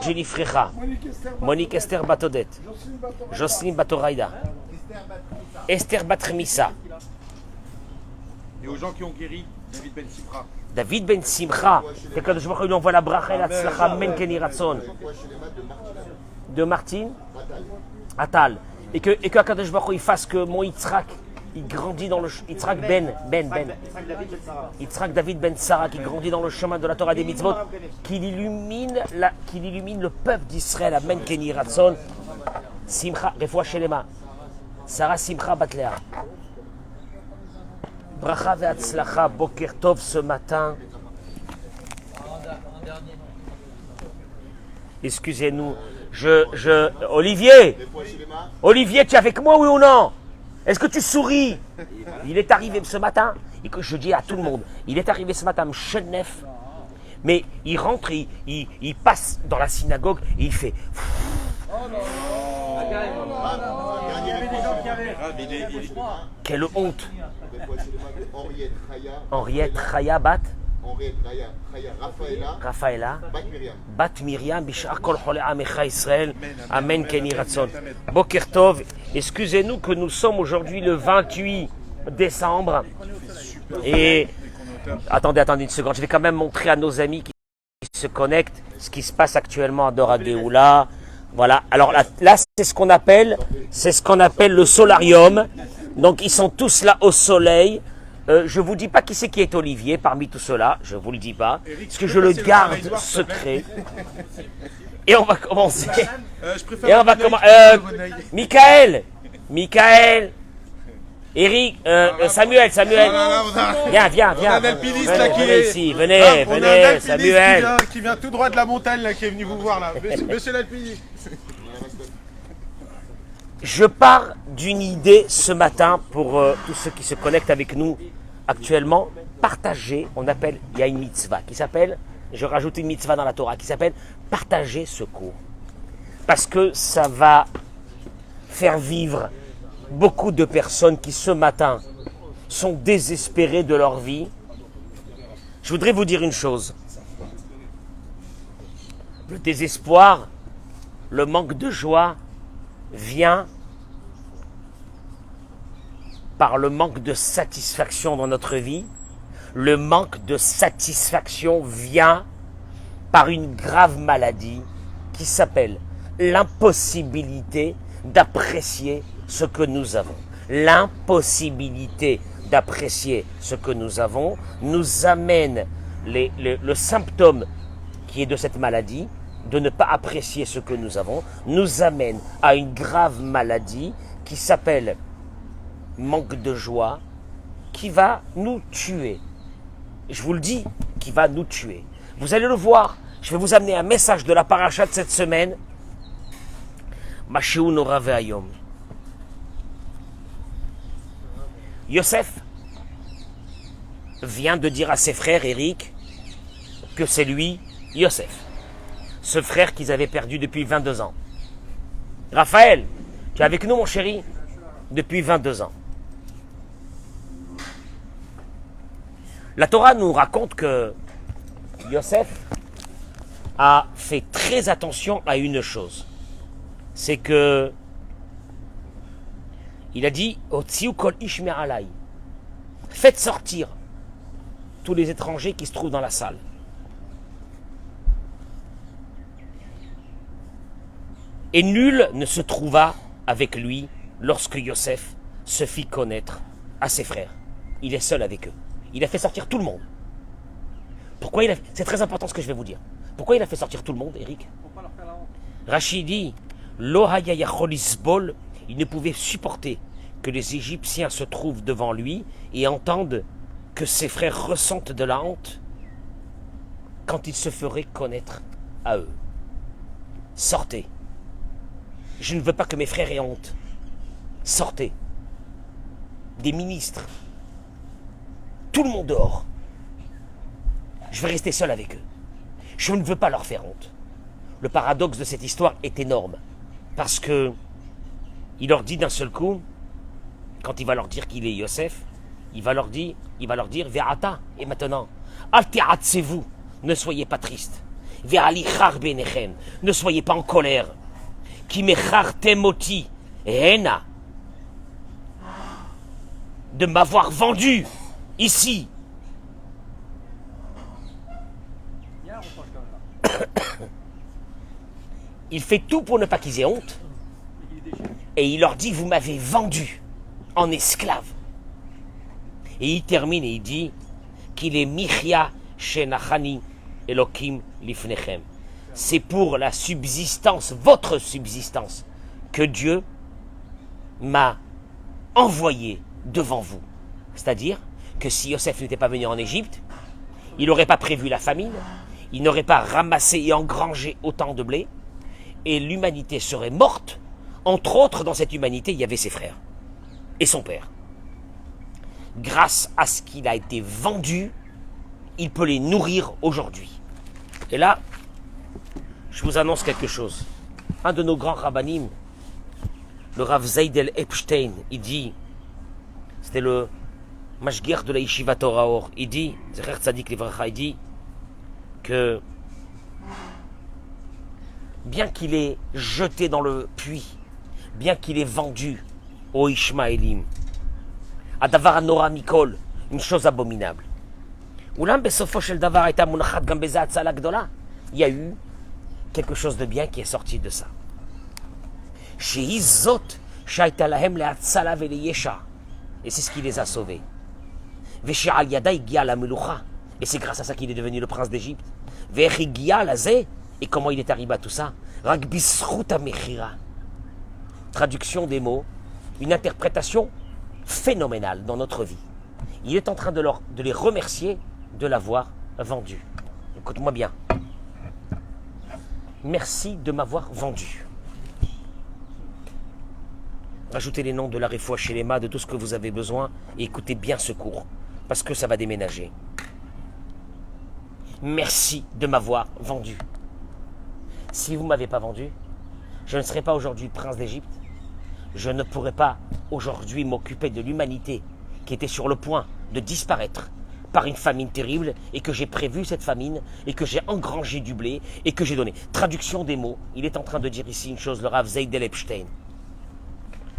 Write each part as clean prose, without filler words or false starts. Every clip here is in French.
Marjorie Frecha, Monique Esther Batodet, Jocelyne Batoraïda, Esther Batremissa, Et aux gens qui ont guéri, David Ben Sifra. David Ben Simcha, que je lui envoie la bracha et la tzlacha men keni ratson. De Martine Atal. Et que Akadosh Baruch Hu, il fasse que mon Yitzhak, il grandit dans le Yitzhak Yitzhak David Ben Sarah, qui grandit dans le chemin de la Torah des mitzvot, qu'il illumine le peuple d'Israël. Amen keni ratson. Simcha, refoua shelema. Sarah Simcha Batlea. Bracha ve'atzlacha, boker tov ce matin. Excusez-nous, Olivier, tu es avec moi, oui ou non? Est-ce que tu souris? Il est arrivé ce matin, et que je dis à tout le monde, il est arrivé ce matin à Mchenef, mais il rentre, il passe dans la synagogue, et il fait... Quelle honte! Henriette Chaya Bat Raphaëla Bat Myriam Bishar Kol Chole Amecha Israël. Amen Keni Ratson. Boker Tov. Excusez-nous que nous sommes aujourd'hui le 28 décembre. Et attendez une seconde. Je vais quand même montrer à nos amis qui se connectent ce qui se passe actuellement à Dora Geoula. Voilà. Alors là c'est ce qu'on appelle le solarium. Donc ils sont tous là au soleil. Je vous dis pas qui c'est qui est Olivier parmi tout cela, je vous le dis pas, parce que je le garde secret. Et on va commencer. Et on va commencer. Michael, Eric, Samuel. Viens. Venez ici, venez, Samuel. Qui vient tout droit de la montagne là, qui est venu vous voir là. Monsieur l'alpiniste. Je pars d'une idée ce matin pour tous ceux qui se connectent avec nous actuellement. Partager, il y a une mitzvah qui s'appelle, je rajoute une mitzvah dans la Torah qui s'appelle partager ce cours. Parce que ça va faire vivre beaucoup de personnes qui ce matin sont désespérées de leur vie. Je voudrais vous dire une chose. Le désespoir, le manque de joie vient par le manque de satisfaction dans notre vie. Le manque de satisfaction vient par une grave maladie qui s'appelle l'impossibilité d'apprécier ce que nous avons. L'impossibilité d'apprécier ce que nous avons nous amène le symptôme qui est de cette maladie, de ne pas apprécier ce que nous avons, nous amène à une grave maladie qui s'appelle manque de joie, qui va nous tuer. Je vous le dis, qui va nous tuer. Vous allez le voir, je vais vous amener un message de la paracha de cette semaine. Mashiou Nora Ve'ayom. Yosef vient de dire à ses frères, Eric, que c'est lui, Yosef. Ce frère qu'ils avaient perdu depuis 22 ans. Raphaël, tu es avec nous mon chéri? Depuis 22 ans. La Torah nous raconte que Yosef a fait très attention à une chose. C'est que il a dit Otziu kol ish me'alai. Faites sortir tous les étrangers qui se trouvent dans la salle. Et nul ne se trouva avec lui lorsque Yosef se fit connaître à ses frères. Il est seul avec eux. Il a fait sortir tout le monde. Pourquoi il a... C'est très important ce que je vais vous dire. Pourquoi il a fait sortir tout le monde, Eric? Pour pas leur faire la honte. Rachid dit Lo haya yachol lisbol, il ne pouvait supporter que les Égyptiens se trouvent devant lui et entendent que ses frères ressentent de la honte quand il se ferait connaître à eux. Sortez. Je ne veux pas que mes frères aient honte. Sortez. Des ministres. Tout le monde dehors. Je vais rester seul avec eux. Je ne veux pas leur faire honte. Le paradoxe de cette histoire est énorme. Parce que il leur dit d'un seul coup, quand il va leur dire qu'il est Yosef, il va leur dire Ve'ata, et maintenant, Alte'atsez-vous, ne soyez pas tristes. ve'alichar benechem. Ne soyez pas en colère. Ki mechartem oti hena. De m'avoir vendu ici. Il fait tout pour ne pas qu'ils aient honte. Et il leur dit, vous m'avez vendu en esclave. Et il termine et il dit qu'il est Michia Shenachani Elokim Lifnechem. C'est pour la subsistance, votre subsistance, que Dieu m'a envoyé devant vous. C'est-à-dire que si Yosef n'était pas venu en Égypte, il n'aurait pas prévu la famine, il n'aurait pas ramassé et engrangé autant de blé, et l'humanité serait morte. Entre autres, dans cette humanité, il y avait ses frères et son père. Grâce à ce qu'il a été vendu, il peut les nourrir aujourd'hui. Et là, je vous annonce quelque chose. Un de nos grands rabbanim, le Rav Zaydel Epstein, il dit, c'était le mashgiach de la Yeshiva Torah Or, il dit, Zecher Tzadik Livracha, il dit que bien qu'il est jeté dans le puits, bien qu'il est vendu au Ishmaélim, à Davar Nora Mikol, une chose abominable. Oulam Besofo Shel Davar Eta Munachat Gambeza Atzala Gdola. Il y a eu quelque chose de bien qui est sorti de ça. Shehi Zot Shaita Lahem Le'atzala Ve'leyesha. Et c'est ce qui les a sauvés. Veshe Al Yada Igia la Melucha. Et c'est grâce à ça qu'il est devenu le prince d'Égypte. Ve'ech Igia la Ze. Et comment il est arrivé à tout ça? Rak Bisrut HaMechira. Traduction des mots, une interprétation phénoménale dans notre vie. Il est en train de les remercier de l'avoir vendu. Écoute-moi bien. Merci de m'avoir vendu. Rajoutez les noms de la Refoua chez les mâts, de tout ce que vous avez besoin, et écoutez bien ce cours, parce que ça va déménager. Merci de m'avoir vendu. Si vous ne m'avez pas vendu, je ne serais pas aujourd'hui prince d'Égypte. Je ne pourrais pas aujourd'hui m'occuper de l'humanité qui était sur le point de disparaître par une famine terrible, et que j'ai prévu cette famine, et que j'ai engrangé du blé, et que j'ai donné. Traduction des mots, il est en train de dire ici une chose, le Rav Zaydel Epstein.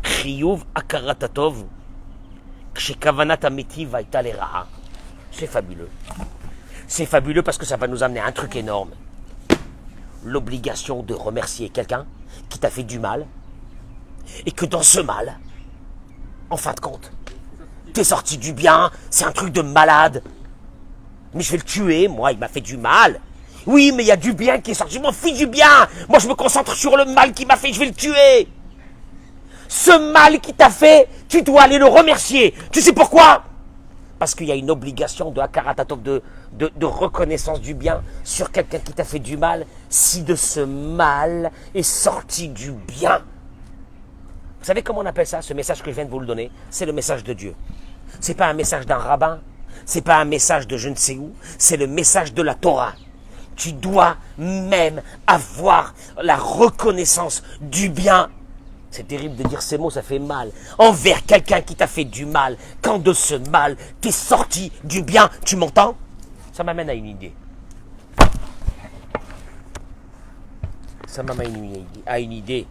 Chiyuv akaratatov, kshekavanat ametiv vaita leraha. C'est fabuleux. C'est fabuleux parce que ça va nous amener à un truc énorme. L'obligation de remercier quelqu'un qui t'a fait du mal, et que dans ce mal, en fin de compte, t'es sorti du bien, c'est un truc de malade. Mais je vais le tuer, moi, il m'a fait du mal. Oui, mais il y a du bien qui est sorti, je m'en fiche du bien. Moi, je me concentre sur le mal qu'il m'a fait, je vais le tuer. Ce mal qu'il t'a fait, tu dois aller le remercier. Tu sais pourquoi? Parce qu'il y a une obligation de Hakaratatov, de reconnaissance du bien sur quelqu'un qui t'a fait du mal, si de ce mal est sorti du bien. Vous savez comment on appelle ça, ce message que je viens de vous le donner? C'est le message de Dieu. C'est pas un message d'un rabbin, c'est pas un message de je ne sais où, c'est le message de la Torah. Tu dois même avoir la reconnaissance du bien. C'est terrible de dire ces mots, ça fait mal. Envers quelqu'un qui t'a fait du mal, quand de ce mal, t'es sorti du bien, tu m'entends? Ça m'amène à une idée. Ça m'amène à une idée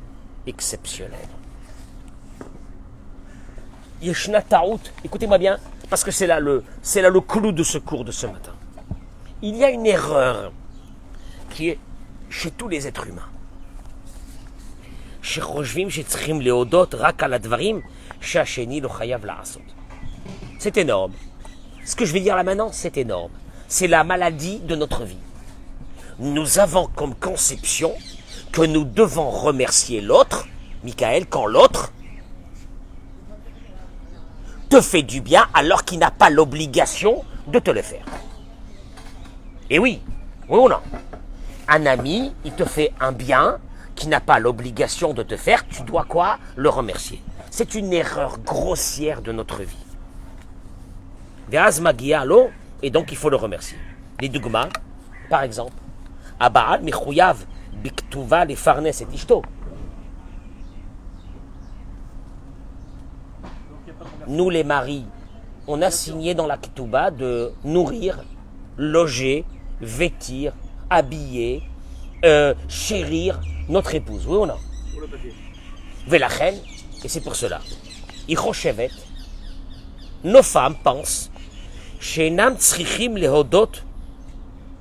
exceptionnelle. Yeshna Taout, écoutez-moi bien, parce que c'est là le clou de ce cours de ce matin. Il y a une erreur qui est chez tous les êtres humains. C'est énorme. Ce que je vais dire là maintenant, c'est énorme. C'est la maladie de notre vie. Nous avons comme conception que nous devons remercier l'autre, Michael, quand l'autre te fait du bien alors qu'il n'a pas l'obligation de te le faire. Et oui, oui ou non? Un ami, il te fait un bien qui n'a pas l'obligation de te faire, tu dois quoi? Le remercier. C'est une erreur grossière de notre vie. Et donc il faut le remercier. Les dogmas, par exemple, Abaal Michouyav Biktuva les Farnes et Ishto. Nous les maris, on a signé dans la Ketouba de nourrir, loger, vêtir habiller, chérir notre épouse. Oui ou non? Pour le papier. Velachen, et c'est pour cela. Ichoshevet, nos femmes pensent, Shenam tzrichim lehodot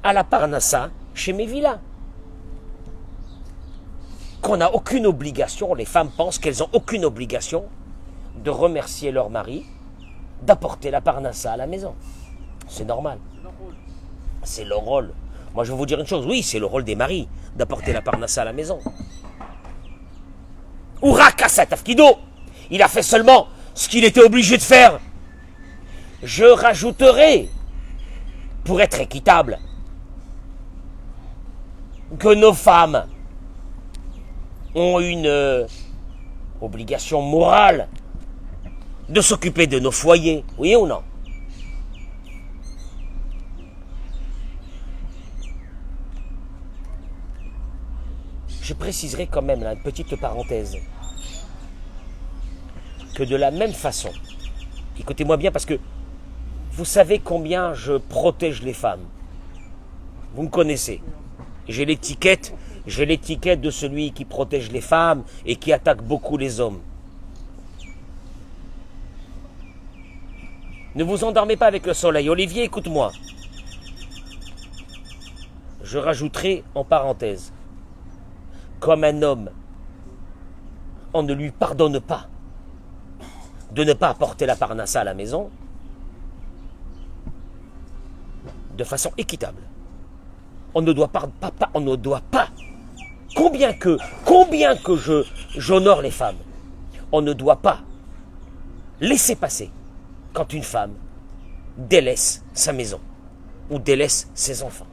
à la parnassa chez Mevila. Qu'on n'a aucune obligation, les femmes pensent qu'elles n'ont aucune obligation de remercier leur mari d'apporter la parnassa à la maison. C'est normal. C'est leur rôle. Moi, je vais vous dire une chose. Oui, c'est le rôle des maris d'apporter la parnassa à la maison. Urakasa tafkido. Il a fait seulement ce qu'il était obligé de faire. Je rajouterai, pour être équitable, que nos femmes ont une obligation morale de s'occuper de nos foyers. Oui ou non? Je préciserai quand même, là, une petite parenthèse, que de la même façon, écoutez-moi bien parce que vous savez combien je protège les femmes. Vous me connaissez. J'ai l'étiquette de celui qui protège les femmes et qui attaque beaucoup les hommes. Ne vous endormez pas avec le soleil. Olivier, écoute-moi. Je rajouterai en parenthèse, comme un homme, on ne lui pardonne pas de ne pas apporter la parnassa à la maison de façon équitable. On ne doit pas, combien que j'honore les femmes, on ne doit pas laisser passer quand une femme délaisse sa maison ou délaisse ses enfants.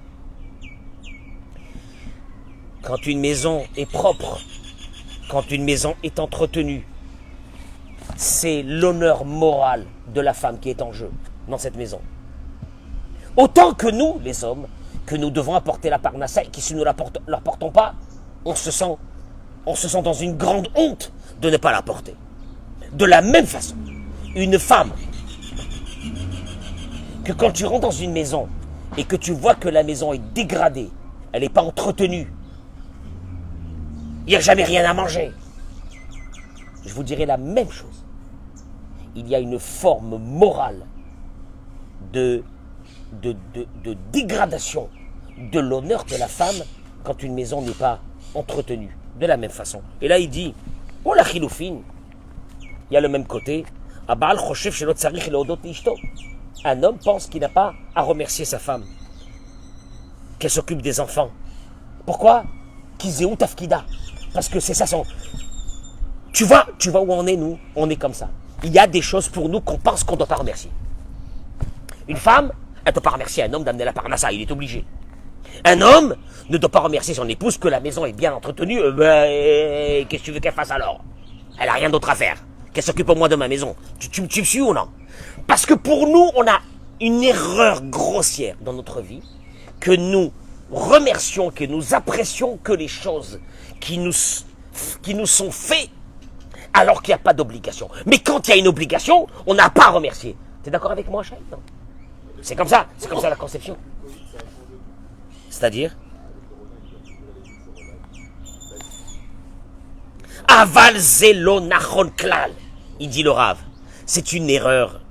Quand une maison est propre, quand une maison est entretenue, c'est l'honneur moral de la femme qui est en jeu dans cette maison. Autant que nous, les hommes, que nous devons apporter la parnassa et que si nous ne l'apportons pas, on se sent dans une grande honte de ne pas l'apporter. De la même façon, une femme, que quand tu rentres dans une maison et que tu vois que la maison est dégradée, elle n'est pas entretenue, il n'y a jamais rien à manger, je vous dirai la même chose. Il y a une forme morale de dégradation de l'honneur de la femme quand une maison n'est pas entretenue. De la même façon. Et là, il dit, oh la chiloufine, il y a le même côté. Un homme pense qu'il n'a pas à remercier sa femme, qu'elle s'occupe des enfants. Pourquoi? Kizéou tafkida. Parce que c'est ça son... Tu vois où on est, nous? On est comme ça. Il y a des choses pour nous qu'on pense qu'on ne doit pas remercier. Une femme, elle ne doit pas remercier un homme d'amener la parnassa, il est obligé. Un homme ne doit pas remercier son épouse que la maison est bien entretenue. Qu'est-ce que tu veux qu'elle fasse alors? Elle n'a rien d'autre à faire. Qu'elle s'occupe au moins de ma maison. Tu me suis ou non? Parce que pour nous, on a une erreur grossière dans notre vie, que nous remercions, que nous apprécions que les choses qui nous sont faites alors qu'il n'y a pas d'obligation. Mais quand il y a une obligation, on n'a pas à remercier. Tu es d'accord avec moi, Chaïd? Non. C'est comme ça la conception. C'est-à-dire Aval zelo nachon klal, il dit le Rav. C'est une erreur.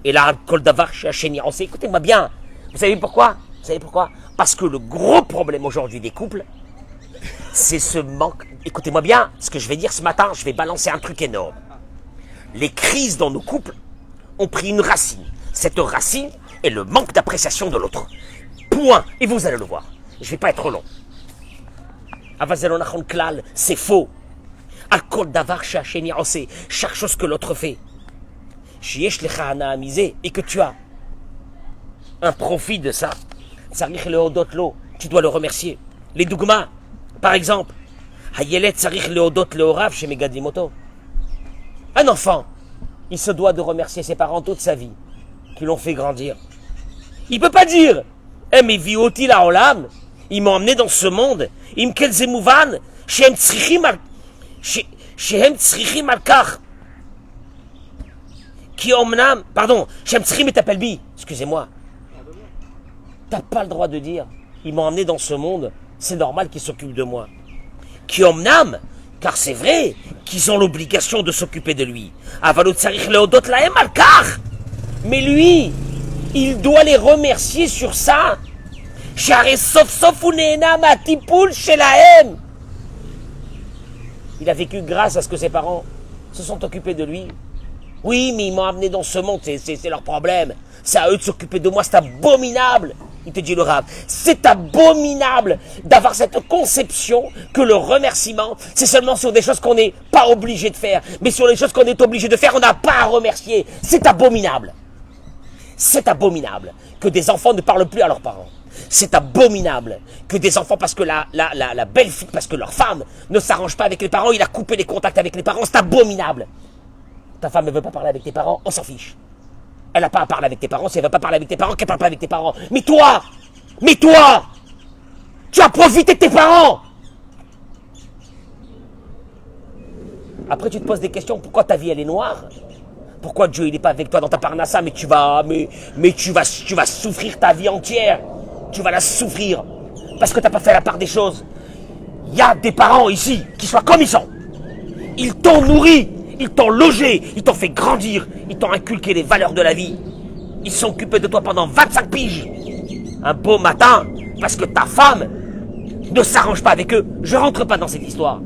Et là, kol davar shacheni, on sait, écoutez-moi bien. Vous savez pourquoi? Parce que le gros problème aujourd'hui des couples, c'est ce manque. Écoutez-moi bien, ce que je vais dire ce matin, je vais balancer un truc énorme. Les crises dans nos couples ont pris une racine. Cette racine est le manque d'appréciation de l'autre. Point. Et vous allez le voir. Je ne vais pas être long. Avazelonachon klal, c'est faux. Al-kol davar shacheni, on sait, chaque chose que l'autre fait. Shiesh lecha hana amisé, et que tu as un profit de ça. Tsarich lehodot lo, tu dois le remercier. Les dougmas, par exemple. Hayelet tsarich lehodot lehorav chez Megadimoto. Un enfant, il se doit de remercier ses parents toute sa vie, qui l'ont fait grandir. Il ne peut pas dire, mais vioti la olam, ils m'ont emmené dans ce monde, im kel zemouvan, shehem tsrichim al kach, qui omnam, pardon, shehem tsrichim et appelbi, excusez-moi. T'as pas le droit de dire, ils m'ont emmené dans ce monde, c'est normal qu'ils s'occupent de moi. Qui omnam, car c'est vrai qu'ils ont l'obligation de s'occuper de lui. Mais lui, il doit les remercier sur ça. Il a vécu grâce à ce que ses parents se sont occupés de lui. Oui, mais ils m'ont amené dans ce monde, c'est leur problème. C'est à eux de s'occuper de moi, c'est abominable. Il te dit le Rav, c'est abominable d'avoir cette conception que le remerciement, c'est seulement sur des choses qu'on n'est pas obligé de faire. Mais sur les choses qu'on est obligé de faire, on n'a pas à remercier. C'est abominable. C'est abominable que des enfants ne parlent plus à leurs parents. C'est abominable que des enfants, parce que la belle-fille, parce que leur femme ne s'arrange pas avec les parents, il a coupé les contacts avec les parents, c'est abominable. Ta femme ne veut pas parler avec tes parents, on s'en fiche. Elle n'a pas à parler avec tes parents, si elle ne veut pas parler avec tes parents, qu'elle ne parle pas avec tes parents. Mais toi, tu as profité de tes parents. Après, tu te poses des questions, pourquoi ta vie, elle est noire? Pourquoi Dieu, il n'est pas avec toi dans ta parnassa, mais tu vas souffrir ta vie entière. Tu vas la souffrir. Parce que tu n'as pas fait la part des choses. Il y a des parents ici, qui soient comme ils sont. Ils t'ont nourri. Ils t'ont logé, ils t'ont fait grandir, ils t'ont inculqué les valeurs de la vie. Ils sont occupés de toi pendant 25 piges. Un beau matin, parce que ta femme ne s'arrange pas avec eux. Je rentre pas dans cette histoire.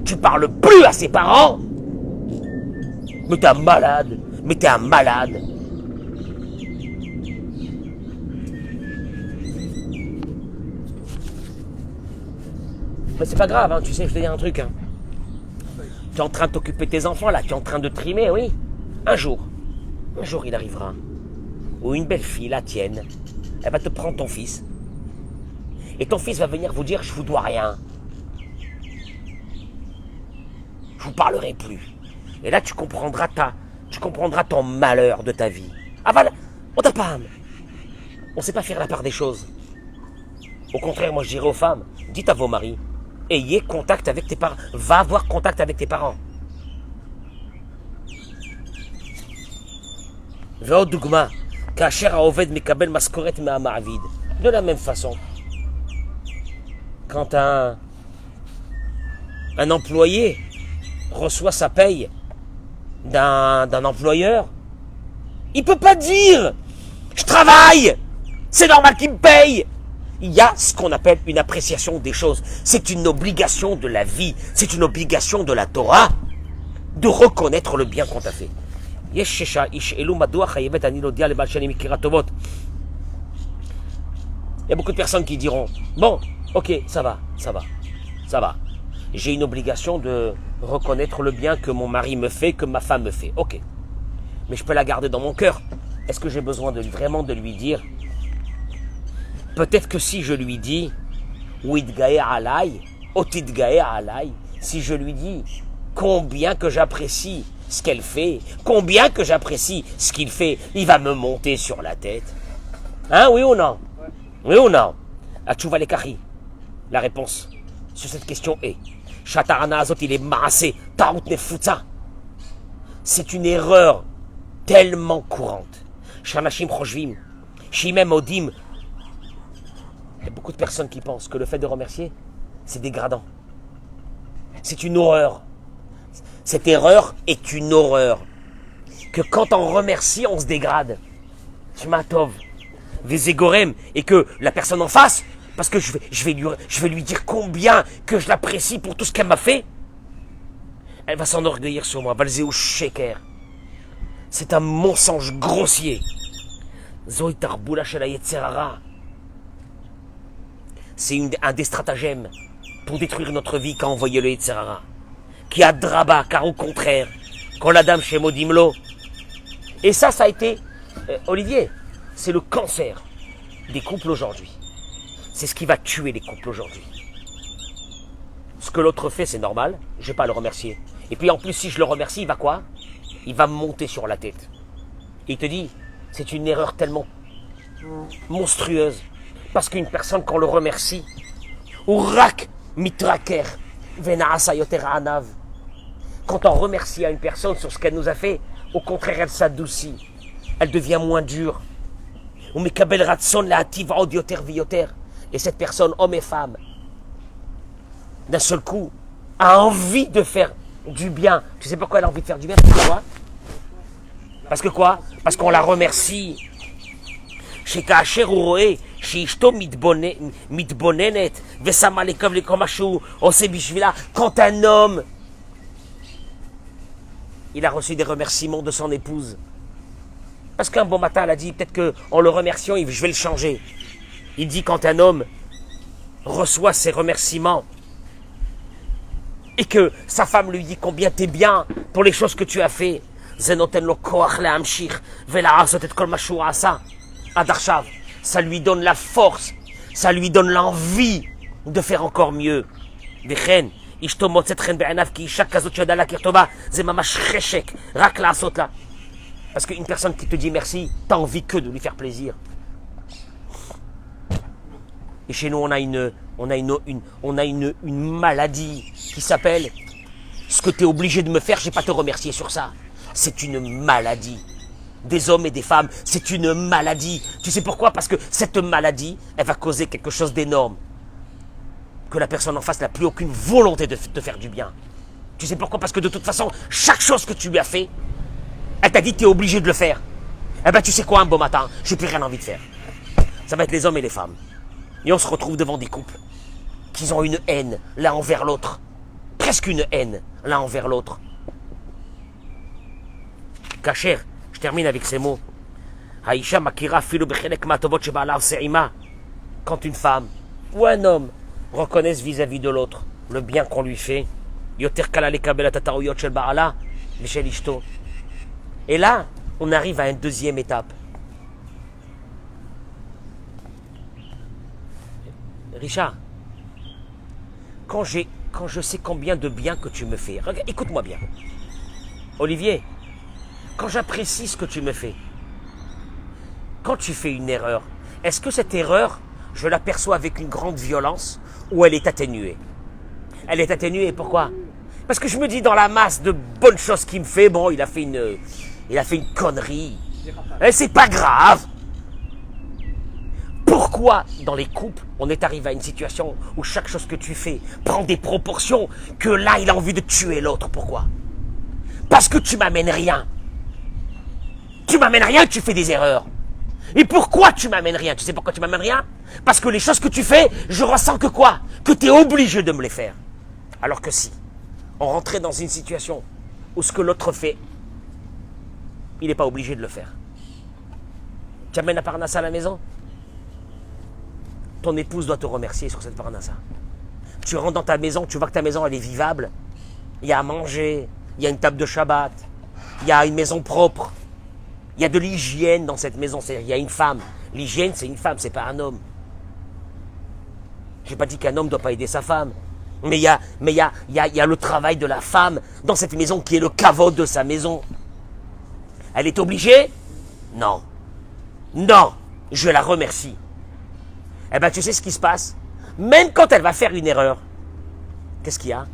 Tu parles plus à ses parents. Mais t'es un malade. Mais c'est pas grave, hein, tu sais, je te dis un truc. Hein. Tu es en train de t'occuper de tes enfants, là, tu es en train de trimer, oui. Un jour, il arrivera où une belle fille, la tienne, elle va te prendre ton fils. Et ton fils va venir vous dire, je vous dois rien. Je vous parlerai plus. Et là, tu comprendras ton malheur de ta vie. Ah voilà, on t'a pas. On sait pas faire la part des choses. Au contraire, moi je dirais aux femmes, dites à vos maris, ayez contact avec tes parents. Va avoir contact avec tes parents. De la même façon, quand un employé reçoit sa paye d'un employeur, il peut pas dire « Je travaille, c'est normal qu'il me paye !» Il y a ce qu'on appelle une appréciation des choses. C'est une obligation de la vie, c'est une obligation de la Torah de reconnaître le bien qu'on t'a fait. Il y a beaucoup de personnes qui diront « Bon, ok, ça va. J'ai une obligation de reconnaître le bien que mon mari me fait, que ma femme me fait. Ok. Mais je peux la garder dans mon cœur. Est-ce que j'ai besoin vraiment de lui dire? Peut-être que si je lui dis si je lui dis combien que j'apprécie ce qu'elle fait, combien que j'apprécie ce qu'il fait, il va me monter sur la tête. Hein, oui ou non? Oui ou non? Atchouva lekari. La réponse sur cette question est Shatarana Azot, il est maasé, Taout Nefutza. C'est une erreur tellement courante. Shanashim Choshvim, Shimem Odim. Il y a beaucoup de personnes qui pensent que le fait de remercier, c'est dégradant. C'est une horreur. Cette erreur est une horreur. Que quand on remercie, on se dégrade. Shmatov, Vezegorem, et que la personne en face, parce que je vais lui dire combien que je l'apprécie pour tout ce qu'elle m'a fait, elle va s'enorgueillir sur moi. Valzeo Sheker. C'est un mensonge grossier. Zoitar Boula Shela Yetzerara. C'est un des stratagèmes pour détruire notre vie qu'a envoyé le Yetzerara. Qui a draba, car au contraire, quand la dame chez Modimlo. Et ça a été, Olivier, c'est le cancer des couples aujourd'hui. C'est ce qui va tuer les couples aujourd'hui. Ce que l'autre fait, c'est normal, je ne vais pas le remercier. Et puis en plus, si je le remercie, il va quoi? Il va me monter sur la tête. Et il te dit, c'est une erreur tellement monstrueuse. Parce qu'une personne, quand on le remercie, Urak mitraker, venaasa yotera anav. Quand on remercie à une personne sur ce qu'elle nous a fait, au contraire, elle s'adoucit. Elle devient moins dure. Elle et cette personne, homme et femme, d'un seul coup, a envie de faire du bien. Tu sais pourquoi elle a envie de faire du bien? Pourquoi? Parce que quoi? Parce qu'on la remercie. שכאשר הוא רואה שאשתו מתבוננת ושמה לקו לכל מה שהוא עושה בשבילה, quand un homme il a reçu des remerciements de son épouse, parce qu'un bon matin elle a dit peut-être qu'en le remerciant je vais le changer. Il dit quand un homme reçoit ses remerciements et que sa femme lui dit combien t'es bien pour les choses que tu as fait, זה נותן לו כוח להמשיך ולעשות את כל מה שהוא עשה עד עכשיו. Ça lui donne la force, ça lui donne l'envie de faire encore mieux. וכן, אשתו מוצאת חן בעיניו כי אישה כזאת שיודעה להכיר טובה, זה ממש חשק, רק לעשות לה. Parce qu'une personne qui te dit merci, t'as envie que de lui faire plaisir. Et chez nous, on a une maladie qui s'appelle ce que tu es obligé de me faire, je ne vais pas te remercier sur ça. C'est une maladie. Des hommes et des femmes, c'est une maladie. Tu sais pourquoi? Parce que cette maladie, elle va causer quelque chose d'énorme. Que la personne en face n'a plus aucune volonté de te faire du bien. Tu sais pourquoi? Parce que de toute façon, chaque chose que tu lui as fait, elle t'a dit que tu es obligé de le faire. Eh bien, tu sais quoi, un beau matin, j'ai plus rien envie de faire. Ça va être les hommes et les femmes. Et on se retrouve devant des couples qui ont une haine l'un envers l'autre. Presque une haine l'un envers l'autre. Kacher, je termine avec ces mots. Haïcha makira filu bechelek matovot sheba'ala oseh ima. Quand une femme ou un homme reconnaissent vis-à-vis de l'autre le bien qu'on lui fait, yoter kala lekabel et tataouyot shel ba'ala v'shel ishto. Et là, on arrive à une deuxième étape. Richard, quand je sais combien de bien que tu me fais, regarde, écoute-moi bien. Olivier, quand j'apprécie ce que tu me fais, quand tu fais une erreur, est-ce que cette erreur, je l'aperçois avec une grande violence ou elle est atténuée? Elle est atténuée, pourquoi? Parce que je me dis dans la masse de bonnes choses qu'il me fait, bon, il a fait une connerie. Et c'est pas grave. Pourquoi, dans les couples, on est arrivé à une situation où chaque chose que tu fais prend des proportions que là, il a envie de tuer l'autre? Pourquoi? Parce que tu m'amènes rien. Tu m'amènes rien, tu fais des erreurs. Et pourquoi tu m'amènes rien? Tu sais pourquoi tu m'amènes rien? Parce que les choses que tu fais, je ressens que quoi? Que tu es obligé de me les faire. Alors que si on rentrait dans une situation où ce que l'autre fait, il n'est pas obligé de le faire. Tu amènes la parnassa à la maison? Ton épouse doit te remercier sur cette parnassa. Tu rentres dans ta maison, tu vois que ta maison elle est vivable. Il y a à manger, il y a une table de Shabbat, il y a une maison propre, il y a de l'hygiène dans cette maison. Il y a une femme. L'hygiène, c'est une femme, c'est pas un homme. Je n'ai pas dit qu'un homme ne doit pas aider sa femme. Mais il y a le travail de la femme dans cette maison qui est le kavod de sa maison. Elle est obligée? Non. Non, je la remercie. Eh bien, tu sais ce qui se passe? Même quand elle va faire une erreur, qu'est-ce qu'il y a?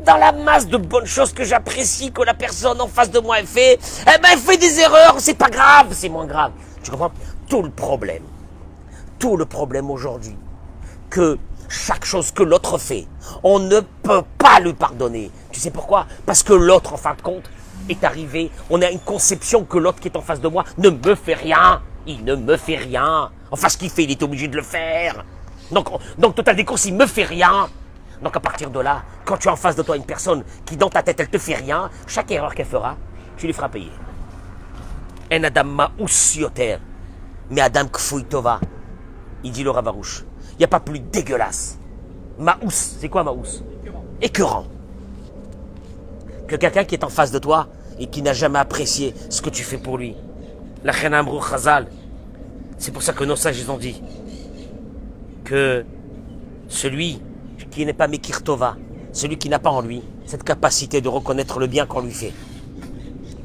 Dans la masse de bonnes choses que j'apprécie, que la personne en face de moi elle fait, eh ben elle fait des erreurs, c'est pas grave, c'est moins grave. Tu comprends? Tout le problème aujourd'hui, que chaque chose que l'autre fait, on ne peut pas lui pardonner. Tu sais pourquoi? Parce que l'autre, en fin de compte, est arrivé, on a une conception que l'autre qui est en face de moi ne me fait rien. Il ne me fait rien. Enfin, ce qu'il fait, il est obligé de le faire. Donc total des courses, il me fait rien. Donc à partir de là, quand tu as en face de toi une personne qui dans ta tête, elle te fait rien, chaque erreur qu'elle fera, tu lui feras payer. En adam ma'us yoter, mais adam kfouy tova. Il dit le Rav Arush. Il n'y a pas plus dégueulasse. Ma'us, c'est quoi ma'us? Écœurant. Que quelqu'un qui est en face de toi et qui n'a jamais apprécié ce que tu fais pour lui. La Khenamrou Chazal. C'est pour ça que nos sages ils ont dit que celui qui n'est pas Mekir Tova, celui qui n'a pas en lui cette capacité de reconnaître le bien qu'on lui fait,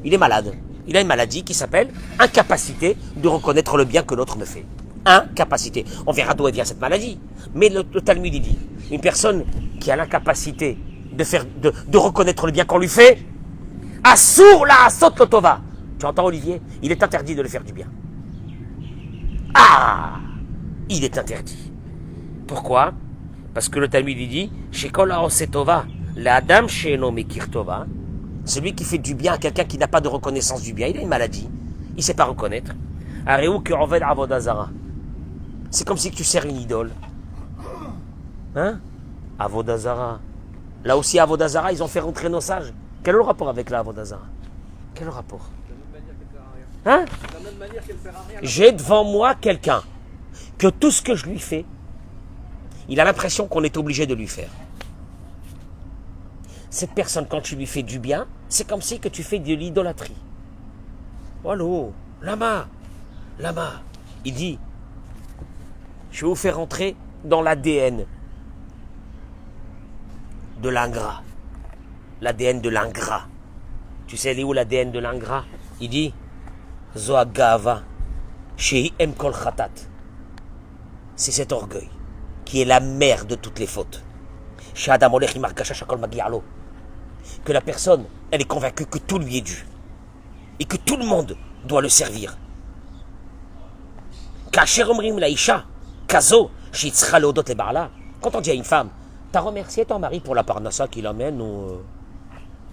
il est malade. Il a une maladie qui s'appelle incapacité de reconnaître le bien que l'autre me fait. Incapacité. On verra d'où vient cette maladie. Mais le Talmud il dit, une personne qui a l'incapacité de reconnaître le bien qu'on lui fait, Assour la asot lotova. Tu entends Olivier? Il est interdit de le faire du bien. Ah! Il est interdit. Pourquoi? Parce que le Talmud dit Shekol Aosetova, la Adam Sheeno Mekir Tova, celui qui fait du bien à quelqu'un qui n'a pas de reconnaissance du bien, il a une maladie, il ne sait pas reconnaître. Areu Kuroved Avodazara. C'est comme si tu sers une idole. Hein? Avodazara. Là aussi, Avodazara, ils ont fait rentrer nos sages. Quel est le rapport avec la Avodazara? Quel est le rapport? Hein? J'ai devant moi quelqu'un que tout ce que je lui fais, il a l'impression qu'on est obligé de lui faire. Cette personne, quand tu lui fais du bien, c'est comme si que tu fais de l'idolâtrie. Allô, lama, il dit, je vais vous faire entrer dans l'ADN de l'ingrat. L'ADN de l'ingrat. Tu sais, elle est où l'ADN de l'ingrat? Il dit, Zoagava, Shehi Em Kol Khatat. C'est cet orgueil qui est la mère de toutes les fautes. Que la personne, elle est convaincue que tout lui est dû. Et que tout le monde doit le servir. Quand on dit à une femme, t'as remercié ton mari pour la parnassa qu'il amène ou...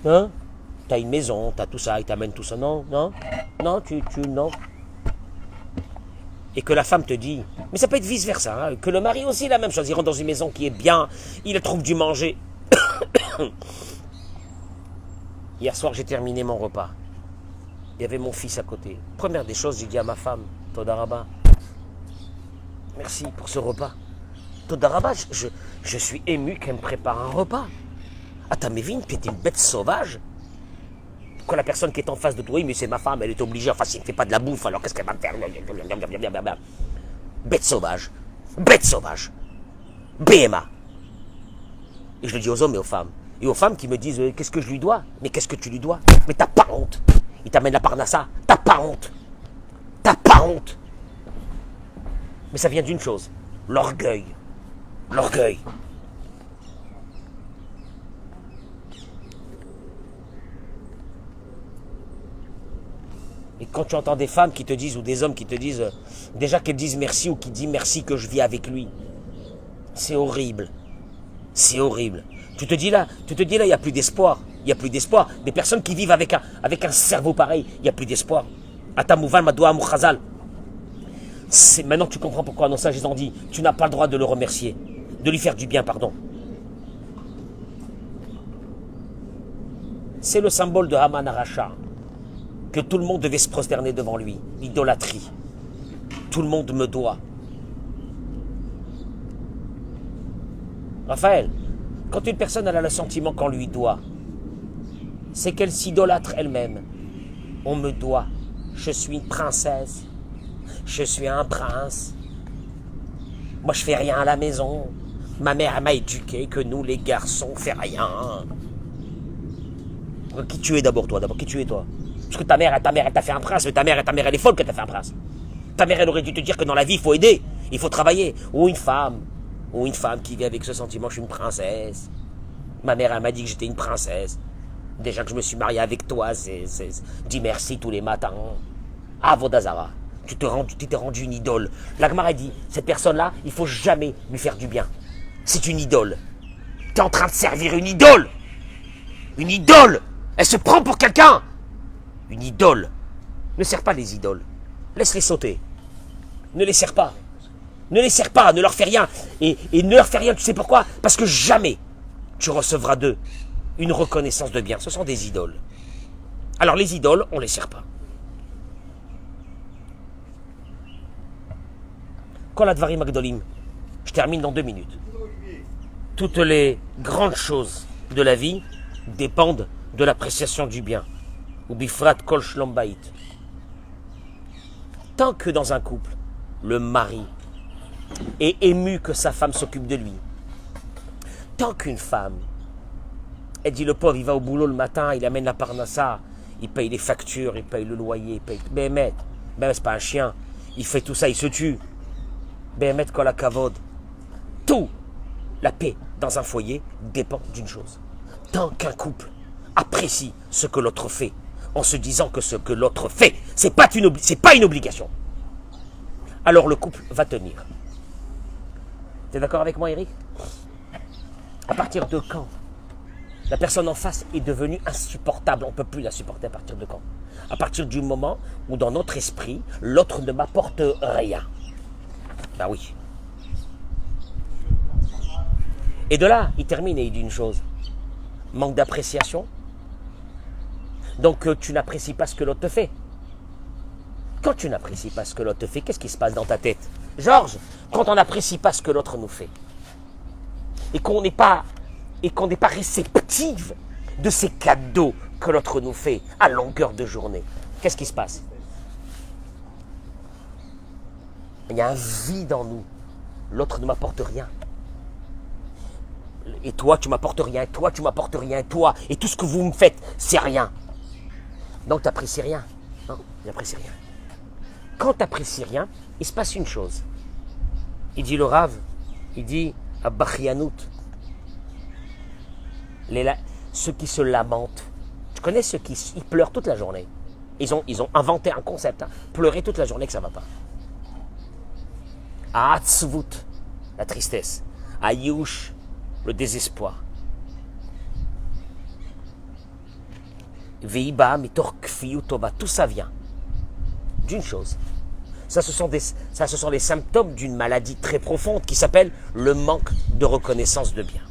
Hein? T'as une maison, t'as tout ça, il t'amène tout ça. Non, non, non, non. Et que la femme te dit, mais ça peut être vice versa, hein, que le mari aussi la même chose, il rentre dans une maison qui est bien, il trouve du manger. Hier soir j'ai terminé mon repas, il y avait mon fils à côté. Première des choses, j'ai dit à ma femme, Todaraba, merci pour ce repas. Todaraba, je suis ému qu'elle me prépare un repas. Ah t'as Mévin, tu es une bête sauvage. Quand la personne qui est en face de toi, oui, mais c'est ma femme, elle est obligée, enfin, si elle ne fait pas de la bouffe, alors qu'est-ce qu'elle va me faire? Bête sauvage. BMA. Et je le dis aux hommes et aux femmes. Et aux femmes qui me disent, qu'est-ce que je lui dois? Mais qu'est-ce que tu lui dois? Mais t'as pas honte. Il t'amène la parnassa, t'as pas honte. Mais ça vient d'une chose, l'orgueil. Et quand tu entends des femmes qui te disent, ou des hommes qui te disent, déjà qu'elles disent merci ou qui disent merci que je vis avec lui, c'est horrible. Tu te dis là, il n'y a plus d'espoir. Des personnes qui vivent avec un cerveau pareil, il n'y a plus d'espoir. Atamouval madoua mouchazal. Maintenant tu comprends pourquoi nos sages ils ont dit, tu n'as pas le droit de le remercier, de lui faire du bien, pardon. C'est le symbole de Haman Aracha. Que tout le monde devait se prosterner devant lui. L'idolâtrie. Tout le monde me doit. Raphaël, quand une personne elle a le sentiment qu'on lui doit, c'est qu'elle s'idolâtre elle-même. On me doit. Je suis une princesse. Je suis un prince. Moi, je fais rien à la maison. Ma mère m'a éduqué que nous, les garçons, on fait rien. Qui tu es d'abord, toi? Qui tu es, toi? Parce que ta mère, elle t'a fait un prince, mais ta mère, elle est folle que t'a fait un prince. Ta mère, elle aurait dû te dire que dans la vie, il faut aider, il faut travailler. Ou une femme qui vit avec ce sentiment, je suis une princesse. Ma mère, elle m'a dit que j'étais une princesse. Déjà que je me suis marié avec toi, dis merci tous les matins. Avodazara, tu t'es rendu une idole. La Gemara dit, cette personne-là, il faut jamais lui faire du bien. C'est une idole. Tu es en train de servir une idole. Une idole. Elle se prend pour quelqu'un. Une idole. Ne sers pas les idoles. Laisse-les sauter. Ne les sers pas. Ne leur fais rien. Et ne leur fais rien, tu sais pourquoi? Parce que jamais tu recevras d'eux une reconnaissance de bien. Ce sont des idoles. Alors les idoles, on ne les sert pas. Kol Advarim Agdolim. Je termine dans 2 minutes. Toutes les grandes choses de la vie dépendent de l'appréciation du bien. Ou bifrat kol shlom bait. Tant que dans un couple, le mari est ému que sa femme s'occupe de lui, tant qu'une femme, elle dit le pauvre, il va au boulot le matin, il amène la parnassa, il paye les factures, il paye le loyer, il paye... Béhémet, c'est pas un chien, il fait tout ça, il se tue. Béhémet kol hakavod. Tout, la paix dans un foyer dépend d'une chose. Tant qu'un couple apprécie ce que l'autre fait, en se disant que ce que l'autre fait, c'est pas une obligation, alors le couple va tenir. Tu es d'accord avec moi, Eric? À partir de quand la personne en face est devenue insupportable? On ne peut plus la supporter à partir de quand? À partir du moment où dans notre esprit, l'autre ne m'apporte rien. Ben oui. Et de là, il termine et il dit une chose. Manque d'appréciation. Donc tu n'apprécies pas ce que l'autre te fait. Quand tu n'apprécies pas ce que l'autre te fait, qu'est-ce qui se passe dans ta tête? Georges, quand on n'apprécie pas ce que l'autre nous fait, et qu'on n'est pas réceptive de ces cadeaux que l'autre nous fait à longueur de journée, qu'est-ce qui se passe? Il y a un vide en nous. L'autre ne m'apporte rien. Et toi, tu m'apportes rien. Et toi, tu m'apportes rien. Et toi, et tout ce que vous me faites, c'est rien. Donc, tu n'apprécies rien. Non, tu n'apprécies rien. Quand tu n'apprécies rien, il se passe une chose. Il dit le Rav, il dit à Bachianout, ceux qui se lamentent. Tu connais ceux qui ils pleurent toute la journée. Ils ont inventé un concept, hein, pleurer toute la journée que ça ne va pas. À Hatzvut, la tristesse. À Yush, le désespoir. Veiba, mitor kfiyu tova, tout ça vient d'une chose. Ça, ce sont les symptômes d'une maladie très profonde qui s'appelle le manque de reconnaissance de bien.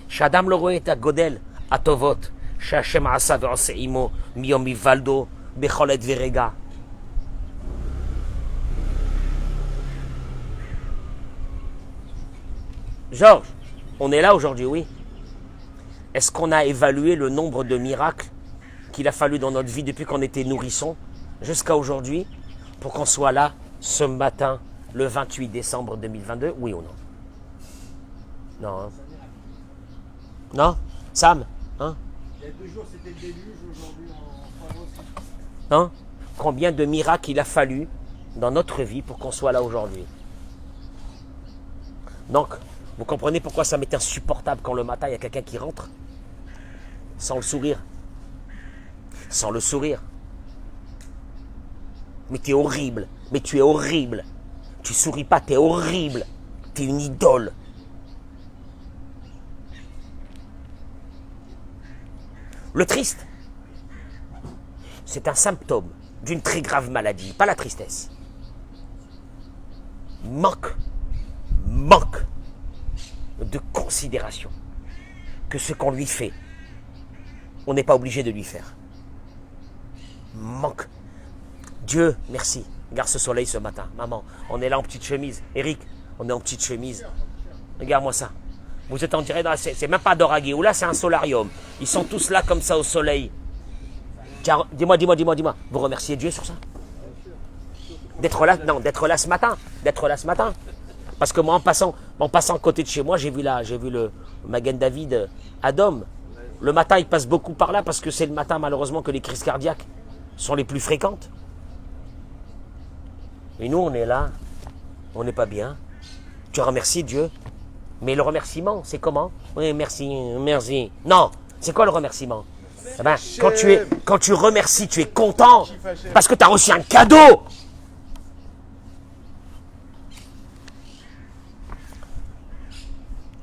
Shadam lo roe et godel atovot, shashem asa ve'oseimo miyom mivaldo becholet verega. Georges, on est là aujourd'hui, oui. Est-ce qu'on a évalué le nombre de miracles qu'il a fallu dans notre vie depuis qu'on était nourrisson jusqu'à aujourd'hui pour qu'on soit là ce matin, le 28 décembre 2022, oui ou non? Non. Hein? Non? Sam? Hein? Il y a 2 jours, c'était le déluge, aujourd'hui, on aussi. Hein? Combien de miracles il a fallu dans notre vie pour qu'on soit là aujourd'hui? Donc, vous comprenez pourquoi ça m'est insupportable quand le matin, il y a quelqu'un qui rentre sans le sourire. Sans le sourire. Mais tu es horrible. Mais tu es horrible. Tu souris pas, tu es horrible. Tu es une idole. Le triste, c'est un symptôme d'une très grave maladie, pas la tristesse. Manque de considération que ce qu'on lui fait, on n'est pas obligé de lui faire. Manque. Dieu, merci. Regarde ce soleil ce matin. Maman, on est là en petite chemise. Eric, on est en petite chemise. Regarde-moi ça. Vous êtes en direct, c'est même pas Doraghi. Ou là, c'est un solarium. Ils sont tous là comme ça au soleil. Tiens, dis-moi. Vous remerciez Dieu sur ça? D'être là, non, d'être là ce matin. Parce que moi, en passant à côté de chez moi, j'ai vu le Magen David à Dom. Le matin, il passe beaucoup par là parce que c'est le matin, malheureusement, que les crises cardiaques sont les plus fréquentes. Et nous, on est là, on n'est pas bien. Tu remercies Dieu. Mais le remerciement, c'est comment? Oui, merci. Non, c'est quoi le remerciement? Eh ben, quand tu remercies, tu es content parce que tu as reçu un cadeau.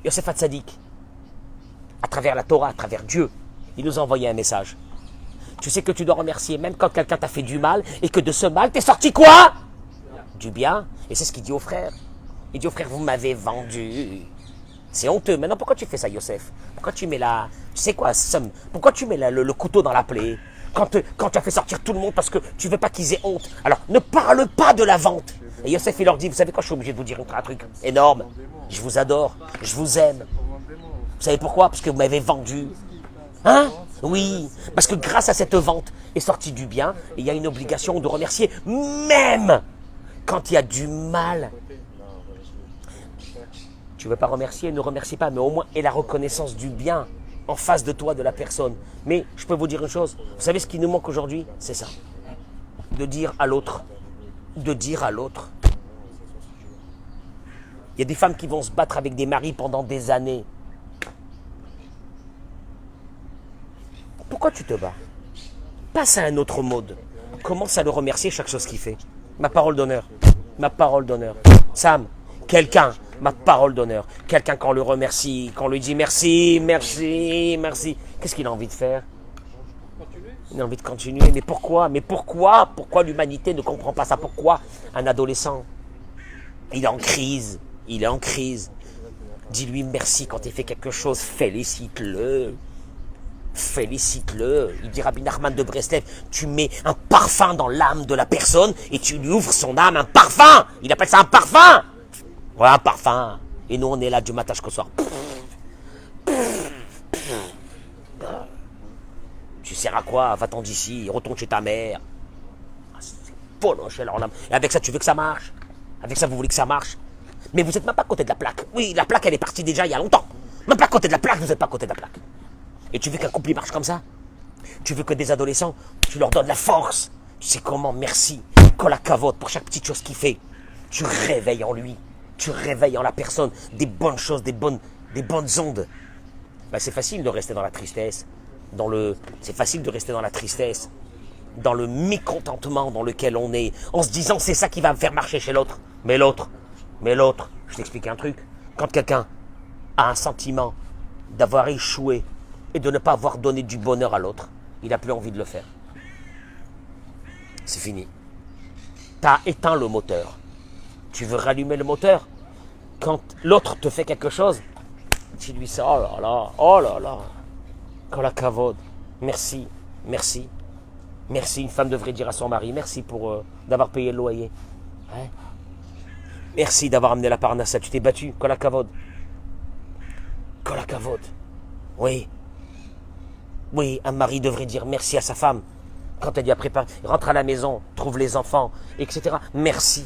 Yosef Hatzadik, à travers la Torah, à travers Dieu, il nous a envoyé un message. Tu sais que tu dois remercier même quand quelqu'un t'a fait du mal et que de ce mal, t'es sorti quoi? Du bien. Et c'est ce qu'il dit aux frères. Il dit aux frères, vous m'avez vendu. C'est honteux. Maintenant, pourquoi tu fais ça, Yosef? Pourquoi tu mets la... Tu sais quoi, Sam? Pourquoi tu mets le couteau dans la plaie quand tu as fait sortir tout le monde parce que tu veux pas qu'ils aient honte? Alors, ne parle pas de la vente. Et Yosef, il leur dit, vous savez quoi, je suis obligé de vous dire un truc énorme. Je vous adore. Je vous aime. Vous savez pourquoi? Parce que vous m'avez vendu. Hein? Oui. Parce que grâce à cette vente est sorti du bien. Et il y a une obligation de remercier même quand il y a du mal. Tu ne veux pas remercier, ne remercie pas, mais au moins aie la reconnaissance du bien en face de toi, de la personne. Mais je peux vous dire une chose, vous savez ce qui nous manque aujourd'hui? C'est ça. De dire à l'autre. De dire à l'autre. Il y a des femmes qui vont se battre avec des maris pendant des années. Pourquoi tu te bats? Passe à un autre mode. Commence à le remercier chaque chose qu'il fait. Ma parole d'honneur. Ma parole d'honneur. Sam, quelqu'un Ma parole d'honneur. Quelqu'un qu'on le remercie, qu'on lui dit merci, merci, merci. Qu'est-ce qu'il a envie de faire? Il a envie de continuer. Mais pourquoi? Mais pourquoi? Pourquoi l'humanité ne comprend pas ça? Pourquoi un adolescent, il est en crise? Il est en crise. Dis-lui merci quand il fait quelque chose. Félicite-le. Félicite-le. Il dit Rabbi Nachman de Breslev, tu mets un parfum dans l'âme de la personne et tu lui ouvres son âme, un parfum. Il appelle ça un parfum. Ouais, un parfum. Et nous, on est là du matin jusqu'au soir. Tu sers à quoi? Va-t'en d'ici, retourne chez ta mère. C'est poloche alors là. Et avec ça, tu veux que ça marche? Avec ça, vous voulez que ça marche? Mais vous n'êtes même pas à côté de la plaque. Oui, la plaque, elle est partie déjà il y a longtemps. Même pas à côté de la plaque, vous n'êtes pas à côté de la plaque. Et tu veux qu'un couple marche comme ça? Tu veux que des adolescents, tu leur donnes la force. Tu sais comment? Merci. Kol hakavod pour chaque petite chose qu'il fait. Tu réveilles en lui. Tu réveilles en la personne des bonnes choses, des bonnes ondes. Ben, c'est facile de rester dans la tristesse. C'est facile de rester dans la tristesse. Dans le mécontentement dans lequel on est. En se disant c'est ça qui va me faire marcher chez l'autre. Mais l'autre, je t'explique un truc. Quand quelqu'un a un sentiment d'avoir échoué et de ne pas avoir donné du bonheur à l'autre, il n'a plus envie de le faire. C'est fini. Tu as éteint le moteur. Tu veux rallumer le moteur? Quand l'autre te fait quelque chose, tu lui dis oh là là, Kol hakavod, merci, merci, merci. Une femme devrait dire à son mari, merci pour d'avoir payé le loyer. Hein? Merci d'avoir amené la parnassa, tu t'es battu, Kol hakavod. Kol hakavod. Oui. Oui, un mari devrait dire merci à sa femme. Quand elle lui a préparé, rentre à la maison, trouve les enfants, etc. Merci.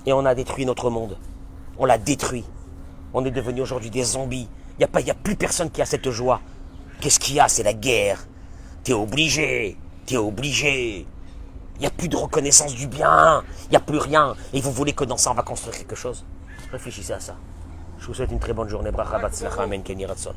Et on a détruit notre monde. On l'a détruit. On est devenu aujourd'hui des zombies. Il n'y a plus personne qui a cette joie. Qu'est-ce qu'il y a? C'est la guerre. T'es obligé. Il n'y a plus de reconnaissance du bien. Il n'y a plus rien. Et vous voulez que dans ça, on va construire quelque chose? Réfléchissez à ça. Je vous souhaite une très bonne journée. Bracha, batzlacha, amen, Kenny Ratson.